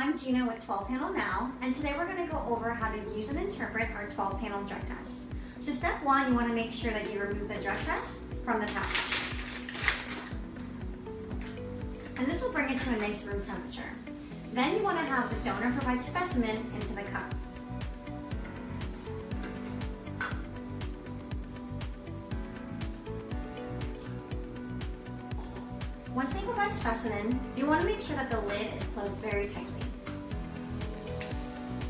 I'm Gina with 12 Panel Now, and today we're going to go over how to use and interpret our 12 Panel drug test. So step one, you want to make sure that you remove the drug test from the pouch. And this will bring it to a nice room temperature. Then you want to have the donor provide specimen into the cup. Once they provide specimen, you want to make sure that the lid is closed very tightly.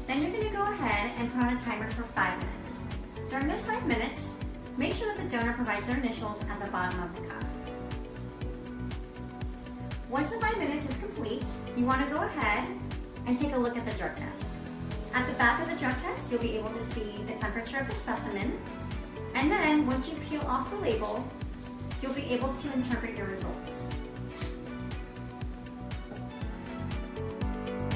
Then you're going to go ahead and put on a timer for 5 minutes. During those 5 minutes, make sure that the donor provides their initials at the bottom of the cup. Once the 5 minutes is complete, you want to go ahead and take a look at the drug test. At the back of the drug test, you'll be able to see the temperature of the specimen, and then once you peel off the label, you'll be able to interpret your results.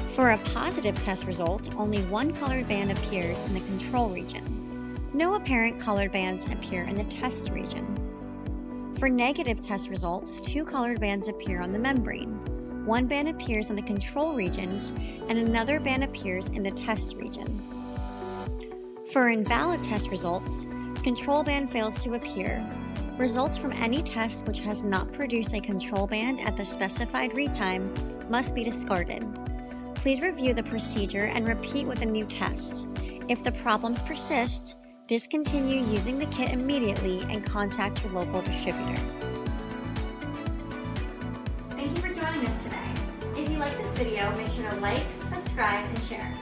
For a positive test result, only one colored band appears in the control region. No apparent colored bands appear in the test region. For negative test results, 2 colored bands appear on the membrane. 1 band appears in the control regions, and another band appears in the test region. For invalid test results, control band fails to appear. Results from any test which has not produced a control band at the specified read time must be discarded. Please review the procedure and repeat with a new test. If the problems persist, discontinue using the kit immediately and contact your local distributor. Thank you for joining us today. If you like this video, make sure to like, subscribe, and share.